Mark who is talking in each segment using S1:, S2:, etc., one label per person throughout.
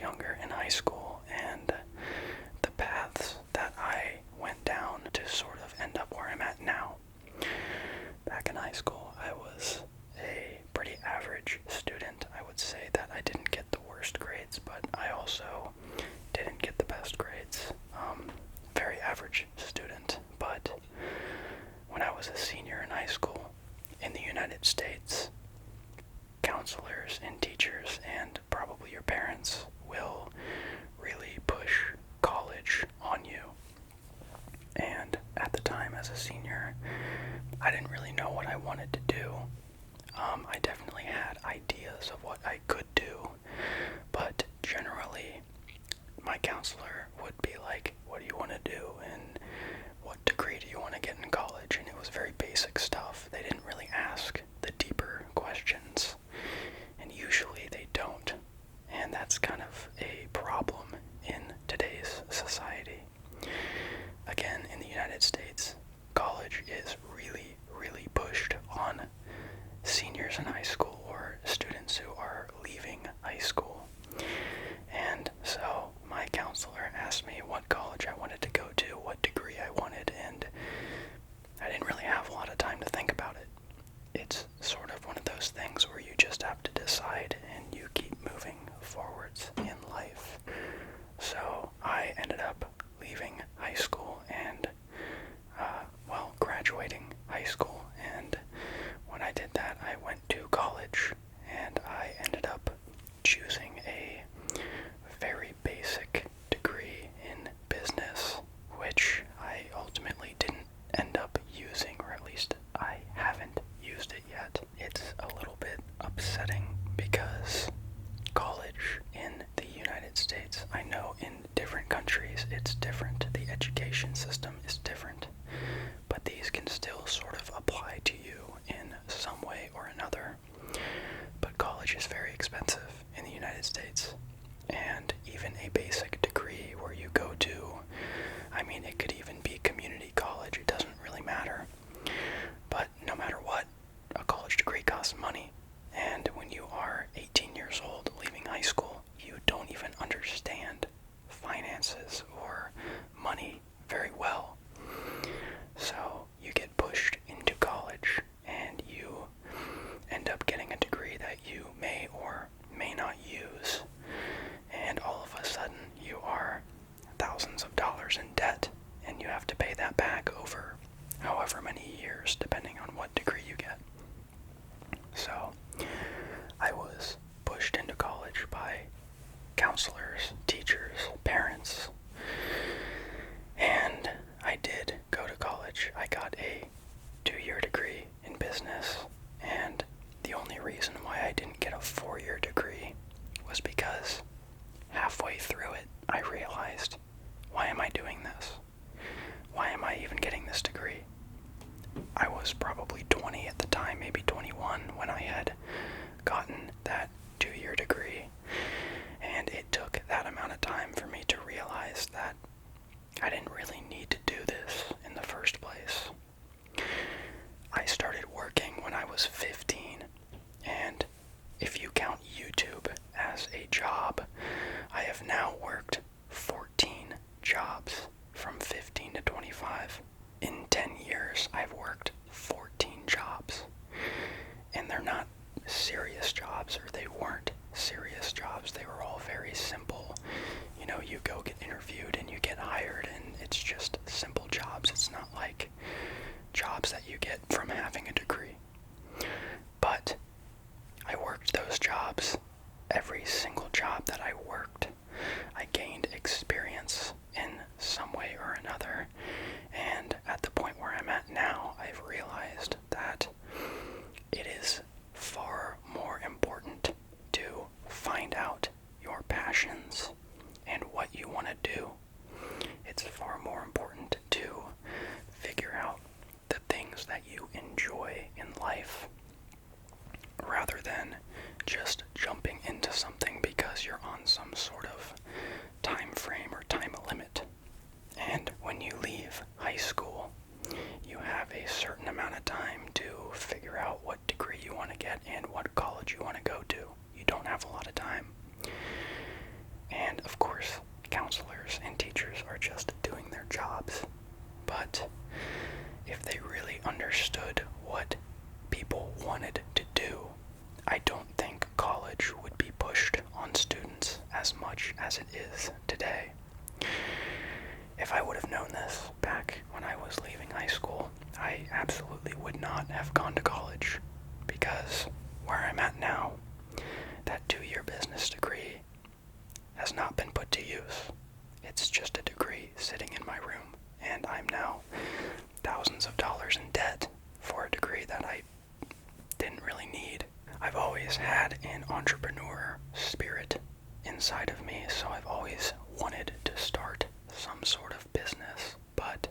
S1: younger in high school and the paths that I went down to sort of end up where I'm at now. Back in high school, I was a pretty average student. I would say that I didn't get the worst grades, but I also didn't get the best grades. Very average student, but when I was a senior in high school in the United States, counselors and teachers and probably your parents will really push college on you. And at the time as a senior, I didn't really know what I wanted to do. I definitely had ideas of what I could do, but generally my counselor would be like, what do you want to do and what degree do you want to get in college? And it was very basic stuff. They didn't really ask the deeper questions, and usually they don't. And that's kind of a problem in today's society. Again, in the United States, college is really, really pushed on seniors in high school or students who are leaving high school. And so my counselor asked me what college I wanted to go to, what degree I wanted, and I didn't really have a lot of time to think about it. It's sort of one of those things where you just have to decide and you keep moving forwards in life. So I ended up leaving high school and, graduating high school. And when I did that, I went to college and I ended up choosing a very basic degree in business, which I ultimately didn't end up using, or at least I haven't used it yet. It's a little bit upsetting because college in the United States, I know in different countries it's different, the education system is different, but these can still sort of apply to you in some way or another. But college is very expensive in the United States, and even a basic degree where you go to, I mean, it could even be community college, it doesn't really matter. But no matter what, a college degree costs money, and when you are 18 years old leaving high school, you don't even understand finances or money very well. So you get pushed into college and you end up getting a degree that you may or may not use, and all of a sudden you are thousands of dollars in debt and you have to pay that back over however many years depending on what degree you get. So I was pushed into college by counselors, teachers, parents, and I did go to college. I got a 2-year degree in business, and the only reason why I didn't get a 4-year degree was because halfway through it, I realized, why am I doing this? Why am I even getting this degree? I was probably 20 at the time, maybe 21, when I had gotten that 2-year degree, and it took that amount of time for me to realize that I didn't really need to do this in the first place. I started working when I was 15, and if you count YouTube as a job, I have now worked 14 jobs from 15 to 25. In 10 years, I've worked 14 jobs, and they're not serious jobs, or they weren't serious jobs. They were all very simple. You know, you go get interviewed and you get hired, and it's just simple jobs. It's not like jobs that you get from having a degree. But I worked those jobs. Every single job that I worked, I gained experience in some way or another. And at the point where I'm at now, I've realized that it is far more important to find out your passions and what you want to do. It's far more important to figure out the things that you enjoy in life, rather than just jumping into something because you're on some sort of time frame or time limit. And when you leave high school, you have a certain amount of time to figure out what degree you want to get and what college you want to go to. You don't have a lot of time. much as it is today. If I would have known this back when I was leaving high school, I absolutely would not have gone to college, because where I'm at now, that 2-year business degree has not been put to use. It's just a degree sitting in my room, and I'm now thousands of dollars in debt for a degree that I didn't really need. I've always had an entrepreneur spirit inside of me, so I've always wanted to start some sort of business, but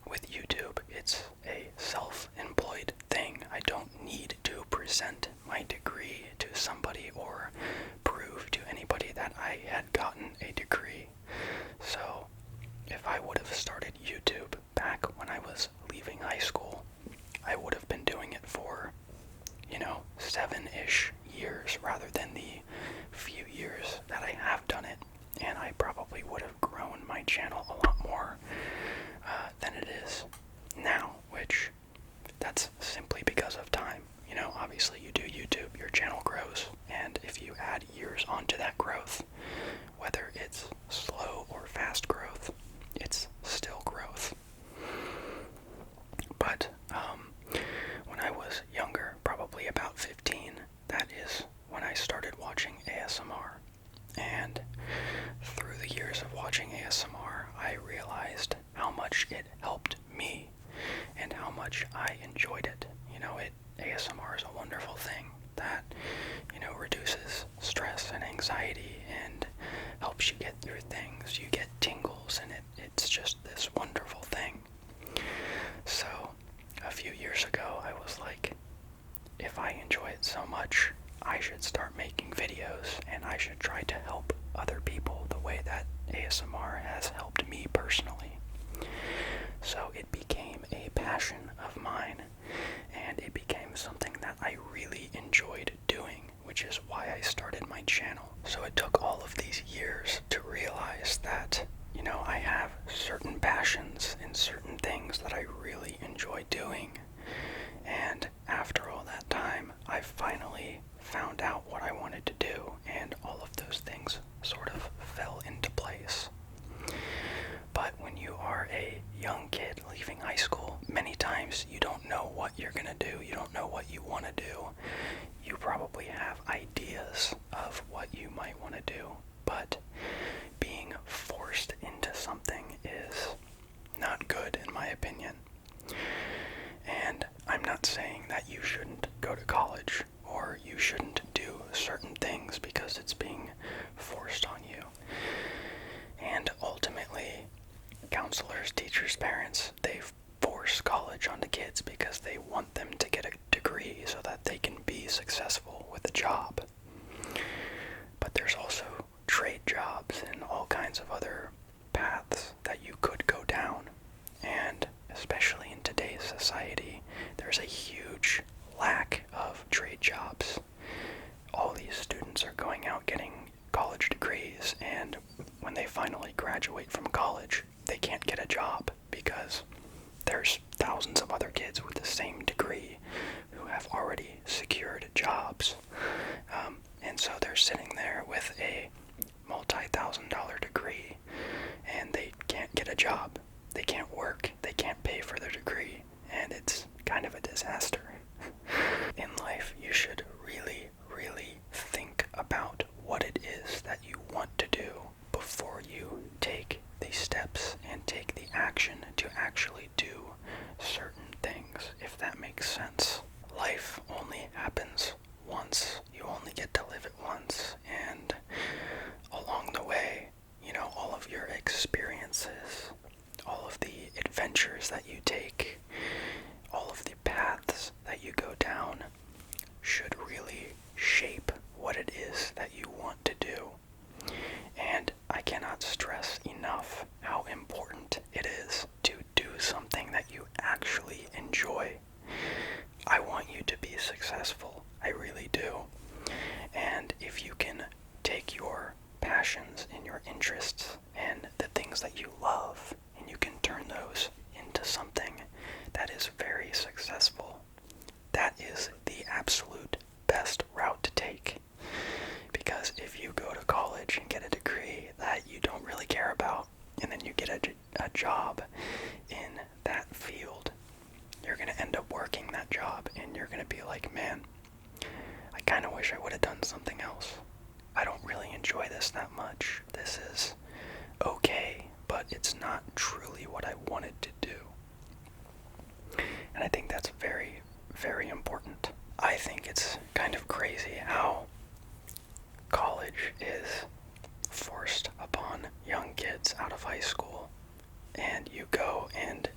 S1: with YouTube, it's a self-employed thing. I don't need to present my degree to somebody or prove to anybody that I had gotten a degree. So if I would have started YouTube back when I was leaving high school, I would have been doing it for, 7-ish years rather than the few years that I have done it, and I probably would have grown my channel a lot more than it is now, which that's simply because of time. Obviously you do YouTube, your channel grows, and if you add years onto that growth, whether it's slow or fast growth, it's still growth. But when I was younger, probably about 15, that is when I started watching ASMR. And through the years of watching ASMR, I realized how much it helped me and how much I enjoyed it. ASMR is a wonderful thing that, reduces stress and anxiety and helps you get through things. You get tingles, and it's just this wonderful thing. So a few years ago, I was like, if I enjoy it so much, I should start making videos, and I should try to help other people the way that ASMR has helped me personally. So it became a passion of mine, and it became something that I really enjoyed doing, which is why I started my channel. So it took all of these years to realize that, I have certain passions and certain things that I really enjoy doing. And after all that time, I finally found out what I wanted to do, and all of those things sort of fell into place. But when you are a young kid leaving high school, many times you don't know what you're gonna do, you don't know what you want to do. You probably have ideas of what you might want to do, but being forced into something is not good, in my opinion. And I'm not saying that you shouldn't go to college or you shouldn't do certain things because it's being forced on you. And ultimately, counselors, teachers, parents, they force college onto kids because they want them to get a degree so that they can be successful with a job. But there's also trade jobs and all kinds of other paths that you could go down. And especially in today's society, there's a huge lack of trade jobs. All these students are going out getting college degrees, and when they finally graduate from college, they can't get a job because there's thousands of other kids with the same degree who have already secured jobs. And so they're sitting there with a multi-thousand-dollar degree, and they can't get a job. They can't work. They can't pay for their degree, and it's kind of a disaster. In life, you should really, really think about what it is that you want to do before you take the steps and take the action to actually do certain things, if that makes sense. Life only happens once. You only get to live it once, and along the way, all of your experiences, all of the adventures that you take, all of the paths that you go down should really shape what it is that you want to do. And I cannot stress enough how important it is to do something that you actually enjoy. I want you to be successful. I really do. And if you can take your passions and your interests and the things that you love, and you can turn those into something that is very successful, that is the absolute best route to take. Because if you go to college and then you get a job in that field, you're going to end up working that job, and you're going to be like, man, I kind of wish I would have done something else. I don't really enjoy this that much. This is okay, but it's not truly what I wanted to do. And I think that's very, very important. I think it's kind of crazy how college is forced upon young kids out of high school, and you go and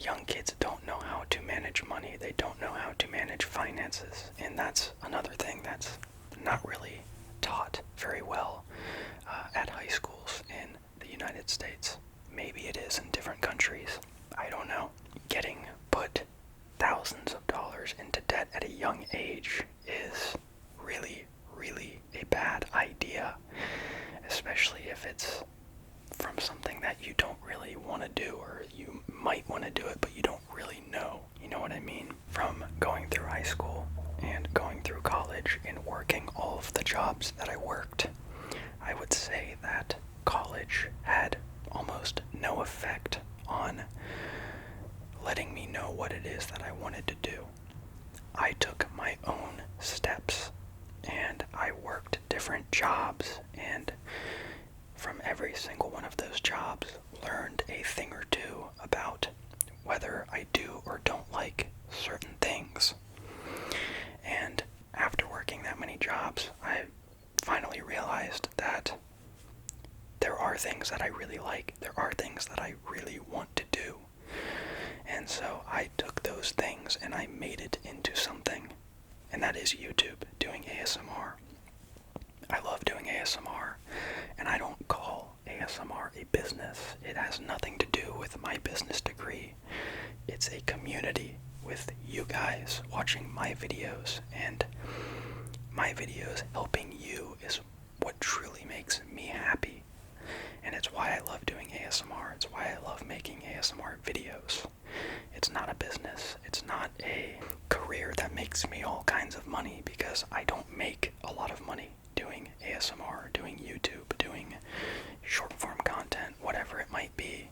S1: young kids don't know how to manage money. They don't know how to manage finances, and that's another thing that's not really taught very well at high schools in the United States. Maybe it is in different countries. I don't know. Getting put thousands of dollars into debt at a young age is really, really a bad idea, especially if it's from something that you don't really want to do, or you might want to do it, but you don't really know. You know what I mean? From going through high school and going through college and working all of the jobs that I worked, I would say that college had almost no effect on letting me know what it is that I wanted to do. I took my own steps, and I worked different jobs, and from every single one of those jobs, learned a thing or two about whether I do or don't like certain things. And after working that many jobs, I finally realized that there are things that I really like. There are things that I really want to do. And so I took those things and I made it into something. And that is YouTube, doing ASMR. I love doing ASMR, and I don't call ASMR a business. It has nothing to do with my business degree. It's a community with you guys watching my videos, and my videos helping you is what truly makes me happy. And it's why I love doing ASMR. It's why I love making ASMR videos. It's not a business. It's not a career that makes me all kinds of money, because I don't make a lot of money doing ASMR, doing YouTube, doing short form content, whatever it might be.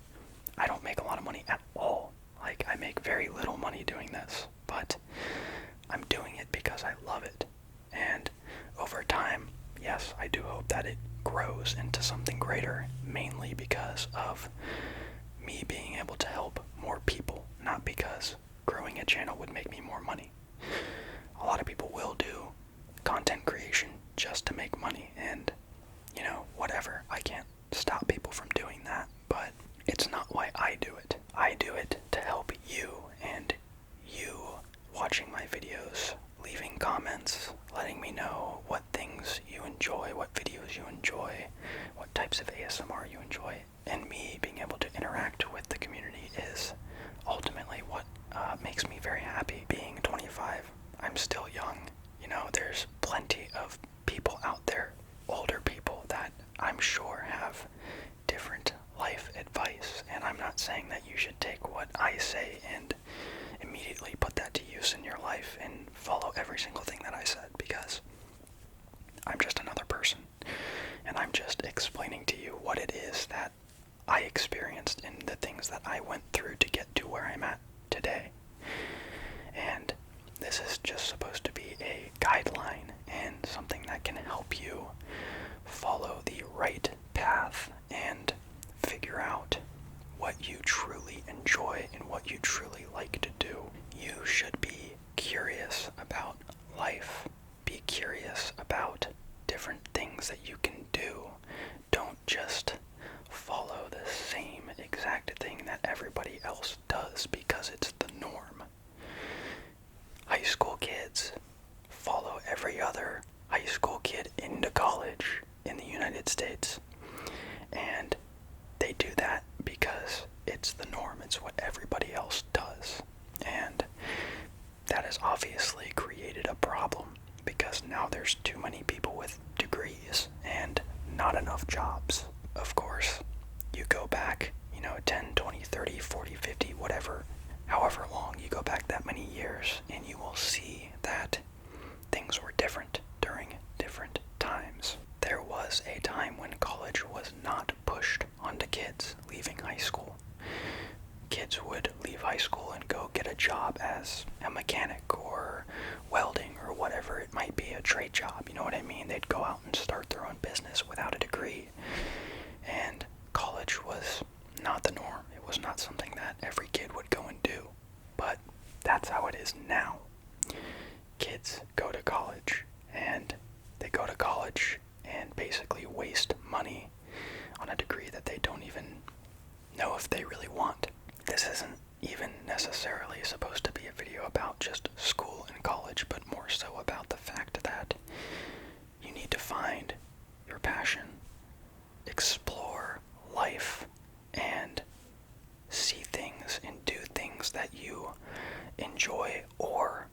S1: I don't make a lot of money at all. Like, I make very little money doing this, but I'm doing it because I love it. And over time, yes, I do hope that it grows into something greater, mainly because of me being able to help more people, not because growing a channel would make me more money. A lot of people will do content creation just to make money, and, you know, whatever. I can't stop people from doing that, but it's not why I do it. I do it to help you, and you watching my videos, leaving comments, letting me know what things you enjoy, what videos you enjoy, what types of ASMR you enjoy, and me being able to interact with the community is ultimately what makes me very happy. Being 25, I'm still young. You know, there's plenty of people out there, older people, that I'm sure have different life advice, and I'm not saying that you should take what I say and immediately put that to use in your life and follow every single thing that I said, because I'm just another person, and I'm just explaining to you what it is that I experienced and the things that I went through to get to where I'm at today. And this is just supposed to be a guideline and something that can help you follow the right path and figure out what you truly enjoy and what you truly like to do. You should be curious about life. Be curious about different things that you can do. Don't just follow the same exact thing that everybody else does because it's the norm. High school kids follow every other high school kid into college in the United States, and they do that because it's the norm. It's what everybody else does, and that has obviously created a problem, because now there's too many people with degrees and not enough jobs. Of course, you go back, 10, 20, 30, 40, 50, whatever, however long you go back that many years, and you will see that things were different during different times. There was a time when college was not pushed onto kids. a job as a mechanic or welding or whatever it might be, a trade job, you know what I mean? They'd go out and start their own business without a degree. And college was not the norm. It was not something that every kid would go and do. But that's how it is now. Kids go to college, and they go to college and basically waste money on a degree that they don't even know if they really want. This isn't even necessarily supposed to be a video about just school and college, but more so about the fact that you need to find your passion, explore life, and see things and do things that you enjoy, or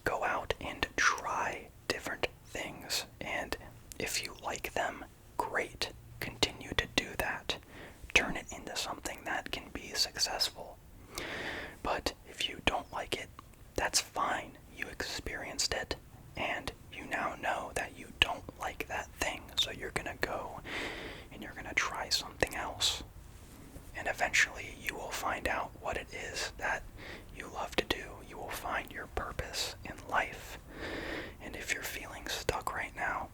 S1: go out and try different things. And if you like them, great. Continue to do that. Turn it into something that can be successful. But if you don't like it, that's fine. You experienced it, and you now know that you don't like that thing. So you're gonna go and you're gonna try something else. And eventually you will find out what it is that you love to do. You will find your purpose in life. And if you're feeling stuck right now,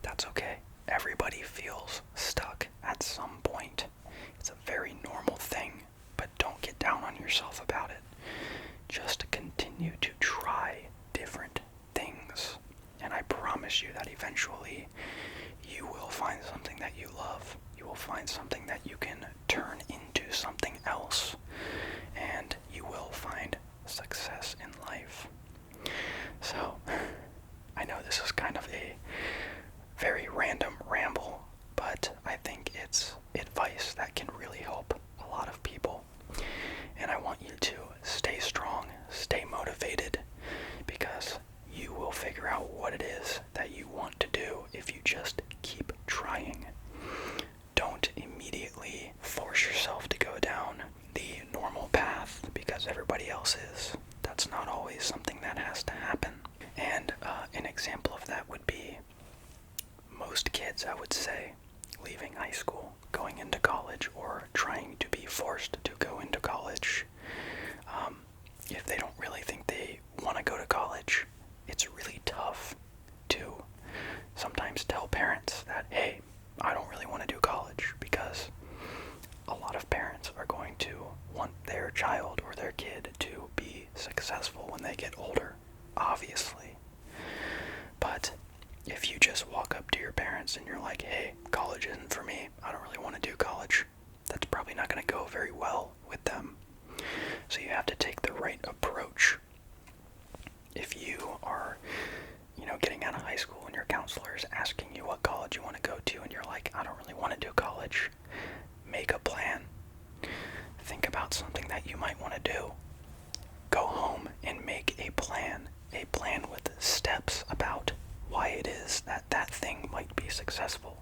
S1: that's okay. Everybody feels stuck at some point. It's a very normal thing, but don't get down on yourself about it. Just continue to try different things. And I promise you that eventually you will find something that you love. You will find something that you can turn into something else. And you will find success in life. So, I know this is kind of a very random ramble, but I think it's advice that can really help a lot of people. And I want you to stay strong, stay motivated, because you will figure out what it is that you want to do if you just keep trying. Don't immediately force yourself to go down the normal path because everybody else is. That's not always something that has to happen. And an example of that would be most kids, I would say, leaving high school, going into college, or trying to be forced to go into college. If they don't really think they want to go to college, it's really tough to sometimes tell parents that, hey, I don't really want to do college, because a lot of parents are going to want their child or their kid to be successful when they get older, obviously. But if you just walk up to your parents and you're like, hey, college isn't for me, I don't really want to do college, that's probably not going to go very well with them. So you have to take the right approach. If you are, getting out of high school and your counselor is asking you what college you want to go to and you're like, I don't really want to do college, make a plan. Think about something that you might want to do. Go home and make a plan with steps about why it is that that thing might be successful.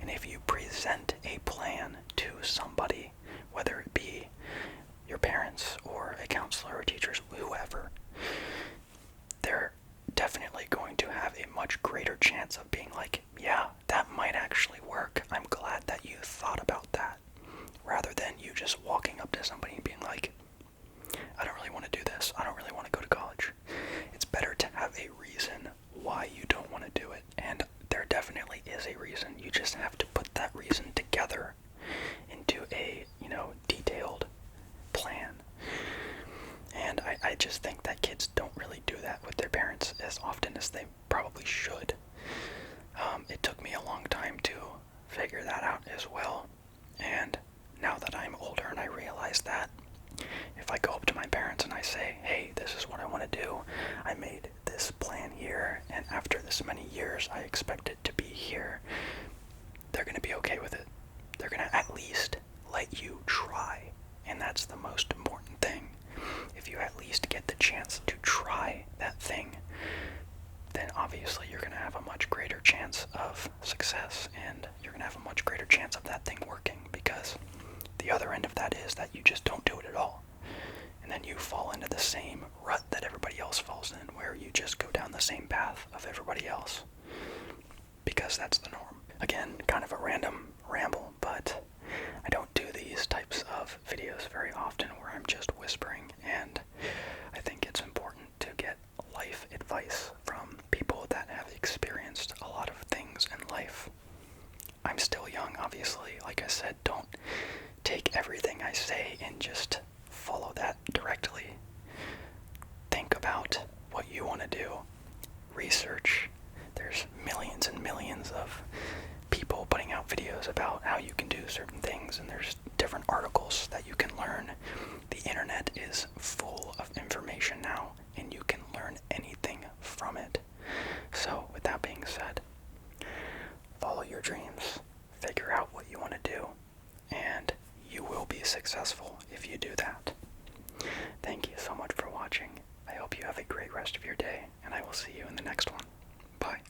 S1: And if you present a plan to somebody, whether it be your parents or a counselor or teachers, whoever, they're definitely going to have a much greater chance of being like, yeah, that might actually work. I'm glad that you thought about that. Rather than you just walking up to somebody and being like, I don't really want to do this. I don't really want to go to college. It's better to have a reason why you don't want to do it. And there definitely is a reason. You just have to put that reason together into a, detailed plan. And I just think that kids don't really do that with their parents as often as they probably should. It took me a long time to figure that out as well. And now that I'm older and I realize that if I go up to my parents and I say, hey, this is what I want to do, I made this plan here, and after this many years I expect it to be here, they're going to be okay with it. They're going to at least let you try, and that's the most important thing. If you at least get the chance to try that thing, then obviously you're going to have a much greater chance of success, and you're going to have a much greater chance of that thing working, because the other end of that is that you just don't do it at all. And then you fall into the same rut that everybody else falls in, where you just go down the same path of everybody else. Because that's the norm. Again, kind of a random ramble, but I don't do these types of videos very often where I'm just whispering, and advice from people that have experienced a lot of things in life. I'm still young, obviously. Like I said, don't take everything I say and just follow that directly. Think about what you want to do. Research. There's millions and millions of people putting out videos about how you can do certain things, and there's different articles that you can learn. The internet is full of information now, and you can learn anything from it. So, with that being said, follow your dreams, figure out what you want to do, and you will be successful if you do that. Thank you so much for watching. I hope you have a great rest of your day, and I will see you in the next one. Bye.